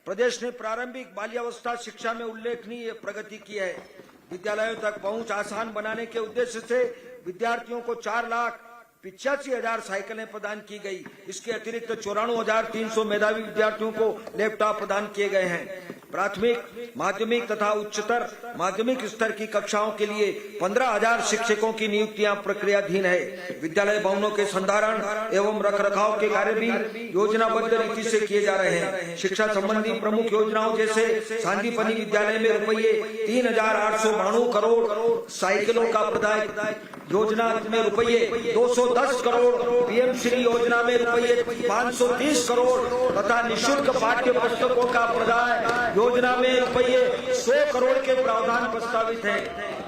प्रदेश ने प्रारंभिक बाल्यावस्था शिक्षा में उल्लेखनीय प्रगति की है। विद्यालयों तक पहुंच आसान बनाने के उद्देश्य से विद्यार्थियों को 4,85,000 साइकिलें प्रदान की गई। इसके अतिरिक्त 94,300 मेधावी विद्यार्थियों को लैपटॉप प्रदान किए गए हैं। प्राथमिक, माध्यमिक तथा उच्चतर माध्यमिक स्तर की कक्षाओं के लिए 15,000 शिक्षकों की नियुक्तियां प्रक्रियाधीन है। विद्यालय भवनों के संधारण एवं रखरखाव के कार्य भी योजनाबद्ध रीति से किए जा रहे हैं। शिक्षा संबंधी प्रमुख योजनाओं जैसे सांदीपनी विद्यालय में रुपये 3,892 करोड़, साइकिलों का प्रदाय योजना में रुपये 210 करोड़, पीएम श्री योजना में रुपये 530 करोड़ तथा निःशुल्क पाठ्य पुस्तकों का प्रदाय योजना में रुपये 100 करोड़ के प्रावधान प्रस्तावित है।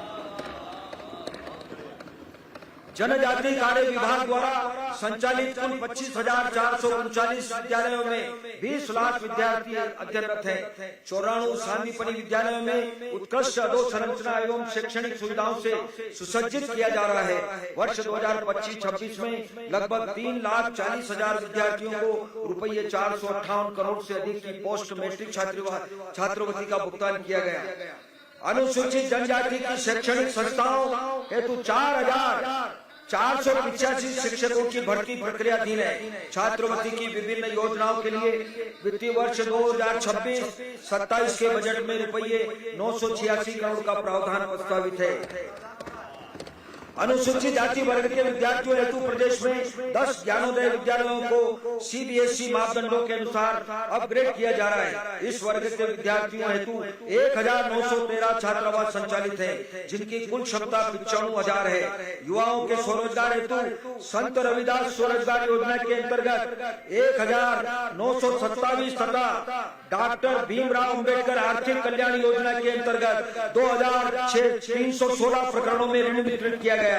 जनजाति कार्य विभाग द्वारा संचालित कुल 25,439 विद्यालयों में 20 लाख विद्यार्थी अध्ययनरत हैं। 94 सांदीपनी विद्यालयों में उत्कृष्ट अधोसंरचना एवं शैक्षणिक सुविधाओं से सुसज्जित किया जा रहा है। वर्ष 2025-26 में लगभग 3,40,000 विद्यार्थियों को रुपये 458 करोड़ से अधिक की पोस्ट मैट्रिक छात्रवृत्ति का भुगतान किया गया। अनुसूचित जनजाति की शैक्षणिक संस्थाओं हेतु 4,485 शिक्षकों की भर्ती प्रक्रियाधीन है। छात्रवृत्ति की विभिन्न योजनाओं के लिए वित्तीय वर्ष 2026-27 के बजट में रुपये 986 करोड़ का प्रावधान प्रस्तावित है। अनुसूचित जाति वर्ग के विद्यार्थियों हेतु प्रदेश में 10 ज्ञानोदय विद्यालयों को सीबीएसई मापदंडों के अनुसार अपग्रेड किया जा रहा है। इस वर्ग के विद्यार्थियों हेतु 1,913 छात्रावास संचालित हैं, जिनकी कुल क्षमता 95,000 है। युवाओं के स्वरोजगार हेतु संत रविदास स्वरोजगार योजना के अंतर्गत 1,927 तथा डॉक्टर भीमराव अंबेडकर आर्थिक कल्याण योजना के अंतर्गत 2,316 प्रकरणों में ऋण वितरित किया गया है।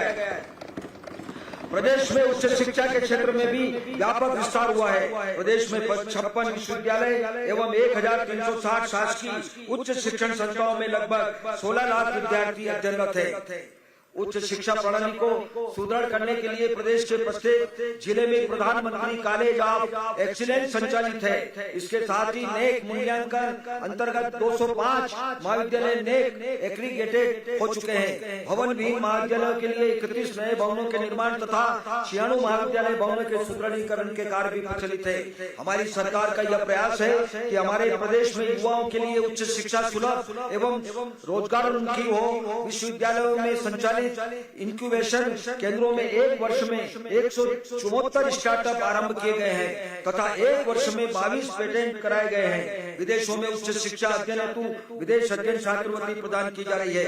प्रदेश में उच्च शिक्षा के क्षेत्र में भी व्यापक विस्तार हुआ है। प्रदेश में 56 विश्वविद्यालय एवं 1,360 शासकीय उच्च शिक्षण संस्थाओं में लगभग 16 लाख विद्यार्थी अध्ययनरत है। उच्च शिक्षा प्रणाली को सुदृढ़ करने के लिए प्रदेश के प्रत्येक जिले में प्रधानमंत्री कॉलेज ऑफ एक्सीलेंस संचालित है। इसके साथ ही नेक मूल्यांकन अंतर्गत 205 महाविद्यालय नेक एग्रीगेटेड हो चुके हैं। भवन विहीन महाविद्यालयों के लिए 31 नए भवनों के निर्माण तथा 96 महाविद्यालय भवनों के सुदृढ़ीकरण के कार्य भी प्रचलित है। हमारी सरकार का यह प्रयास है कि हमारे प्रदेश में युवाओं के लिए उच्च शिक्षा सुलभ एवं रोजगारोन्मुखी हो। विश्वविद्यालयों में संचालित इंक्यूबेशन केंद्रों में एक वर्ष में 174 स्टार्टअप आरंभ किए गए हैं तथा एक वर्ष में 22 पेटेंट कराए गए हैं। विदेशों में उच्च शिक्षा अध्ययन हेतु विदेश अध्ययन छात्रवृत्ति प्रदान की जा रही है।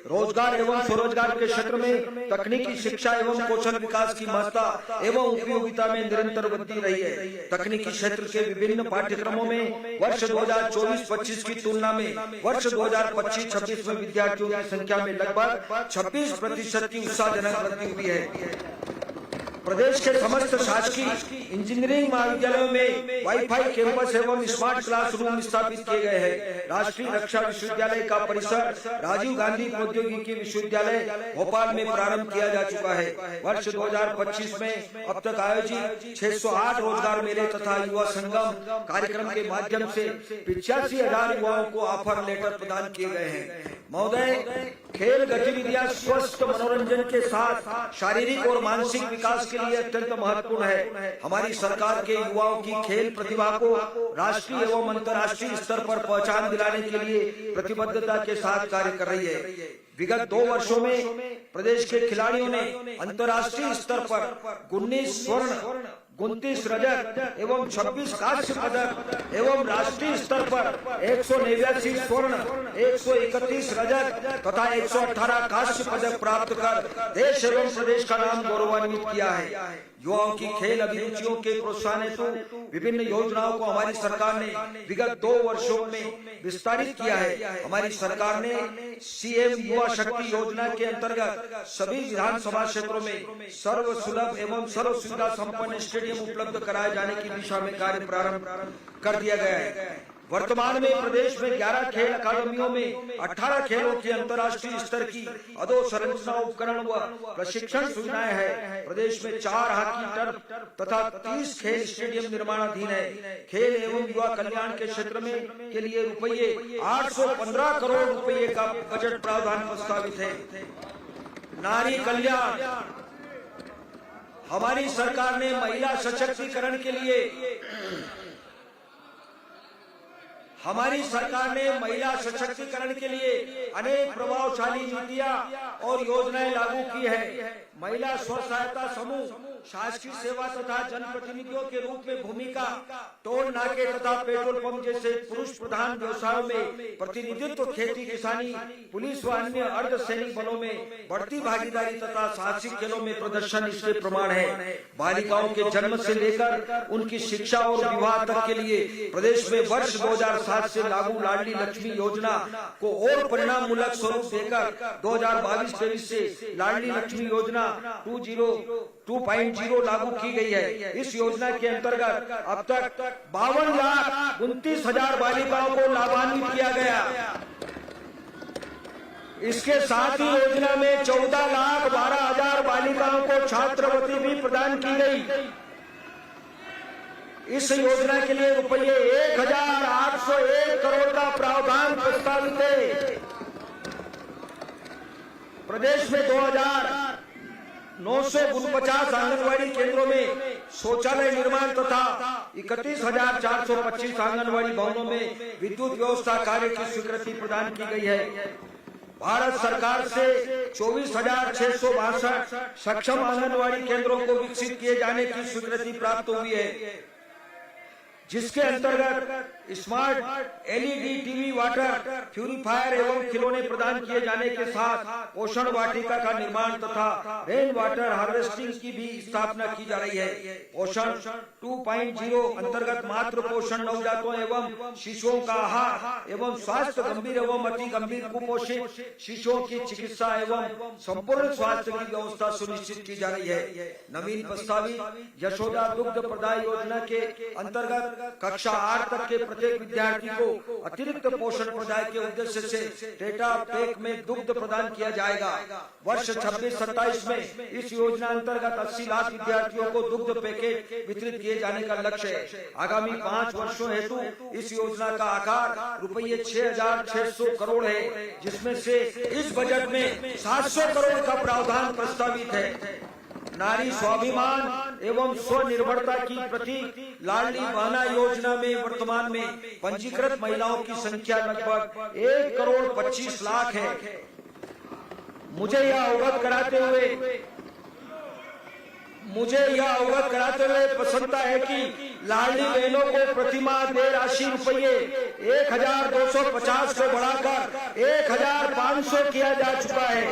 रोजगार एवं स्वरोजगार के क्षेत्र में तकनीकी शिक्षा एवं कौशल विकास की महत्ता एवं उपयोगिता में निरंतर वृद्धि रही है। तकनीकी क्षेत्र के विभिन्न पाठ्यक्रमों में वर्ष 2024-25 की तुलना में वर्ष 2025-26 में विद्यार्थियों की संख्या में लगभग 26% की उत्साहजनक वृद्धि हुई है। प्रदेश के समस्त शासकीय इंजीनियरिंग महाविद्यालयों में वाईफाई कैंपस एवं स्मार्ट क्लासरूम स्थापित किए गए हैं। राष्ट्रीय रक्षा विश्वविद्यालय का परिसर राजीव गांधी प्रौद्योगिकी विश्वविद्यालय भोपाल में प्रारंभ किया जा चुका है। वर्ष 2025 में अब तक आयोजित 608 रोजगार मेले तथा युवा संगम कार्यक्रम के माध्यम से 85,000 युवाओं को ऑफर लेटर प्रदान किए गए हैं। महोदय, खेल गतिविधियां स्वस्थ मनोरंजन के साथ शारीरिक और मानसिक विकास के लिए अत्यंत महत्वपूर्ण है। हमारी सरकार के युवाओं की खेल प्रतिभा को राष्ट्रीय एवं अंतर्राष्ट्रीय स्तर पर पहचान दिलाने के लिए प्रतिबद्धता के साथ कार्य कर रही है। विगत 2 वर्षों में प्रदेश के खिलाड़ियों ने अंतर्राष्ट्रीय स्तर पर 19 स्वर्ण, 29 रजत एवं 26 कांस्य पदक एवं राष्ट्रीय स्तर पर 189 स्वर्ण, 131 रजत तथा 118 कांस्य पदक प्राप्त कर देश एवं प्रदेश का नाम गौरवान्वित किया है। युवाओं की खेल अभिरुचियों के प्रोत्साहन हेतु विभिन्न योजनाओं को हमारी सरकार ने विगत 2 वर्षों में विस्तारित किया है। हमारी सरकार ने सीएम युवा शक्ति योजना के अंतर्गत सभी विधानसभा क्षेत्रों में सर्व सुलभ एवं सर्व सुविधा संपन्न स्टेडियम उपलब्ध कराए जाने की दिशा में कार्य प्रारंभ कर दिया गया है। वर्तमान में प्रदेश में 11 खेल अकादमियों में 18 खेलों की अंतर्राष्ट्रीय स्तर की अधोसंरचना उपकरण व प्रशिक्षण सुविधाएं हैं। प्रदेश में 4 हॉकी टर्फ तथा 30 खेल स्टेडियम निर्माणाधीन है। खेल एवं युवा कल्याण के क्षेत्र में के लिए रुपये 815 करोड़ रुपये का बजट प्रावधान प्रस्तावित है। नारी कल्याण, हमारी सरकार ने महिला सशक्तिकरण के लिए अनेक प्रभावशाली नीतियां और योजनाएं लागू की है। महिला स्व सहायता समूह शासकीय सेवा तथा जनप्रतिनिधियों के रूप में भूमिका, टोल नाके तथा पेट्रोल पंप जैसे पुरुष प्रधान व्यवसायों में प्रतिनिधित्व, खेती किसानी, पुलिस व अन्य अर्धसैनिक बलों में बढ़ती भागीदारी तथा साहसिक खेलों में प्रदर्शन इसके प्रमाण है। बालिकाओं के जन्म से लेकर उनकी शिक्षा और विवाह तक के लिए प्रदेश में वर्ष 2007 से लागू लाडली लक्ष्मी योजना को और परिणाम मूलक स्वरूप देकर 2022-23 से लाडली लक्ष्मी योजना 2.0 लागू की गई है। इस योजना के अंतर्गत अब तक 52,29,000 बालिकाओं को लाभान्वित किया गया। इसके साथ ही योजना में 14,12,000 बालिकाओं को छात्रवृत्ति भी प्रदान की गई। इस योजना के लिए रुपये 1,801 करोड़ का प्रावधान प्रस्तावित है। प्रदेश में 2,949 आंगनबाड़ी केंद्रों में शौचालय निर्माण तथा 31,425 आंगनबाड़ी भवनों में विद्युत व्यवस्था कार्य की स्वीकृति प्रदान की गई है। भारत सरकार से 24,662 सक्षम आंगनबाड़ी केंद्रों को विकसित किए जाने की स्वीकृति प्राप्त हुई है, जिसके अंतर्गत smart LED TV, water purifier एवं खिलौने प्रदान किए जाने के साथ पोषण वाटिका का निर्माण तथा रेन वाटर हार्वेस्टिंग की भी स्थापना की जा रही है। पोषण 2.0 अंतर्गत मातृ पोषण, नवजातों एवं शिशुओं का आहार एवं स्वास्थ्य, गंभीर एवं अति गंभीर कुपोषित शिशुओं की चिकित्सा एवं संपूर्ण स्वास्थ्य की व्यवस्था सुनिश्चित की जा रही है। नवीन प्रस्तावित यशोदा दुग्ध प्रदाय योजना के अंतर्गत कक्षा 8 तक के प्रत्येक विद्यार्थी को अतिरिक्त पोषण प्रदाय के उद्देश्य से टेट्रा पैक में दुग्ध प्रदान किया जाएगा। वर्ष 26-27 में इस योजना अंतर्गत 80 लाख विद्यार्थियों को दुग्ध पैकेट वितरित किए जाने का लक्ष्य है। आगामी 5 वर्षों हेतु इस योजना का आकार रुपये 6,600 करोड़ है, जिसमें से इस बजट में 700 करोड़ का प्रावधान प्रस्तावित है। नारी स्वाभिमान एवं स्वनिर्भरता की प्रतीक लाडली बहना योजना में वर्तमान में पंजीकृत महिलाओं की संख्या लगभग 1,25 लाख है। मुझे यह अवगत कराते हुए प्रसन्नता है कि लाडली बहनों को प्रतिमाह देय राशि रुपये 1,250 से बढ़ाकर 1,500 किया जा चुका है।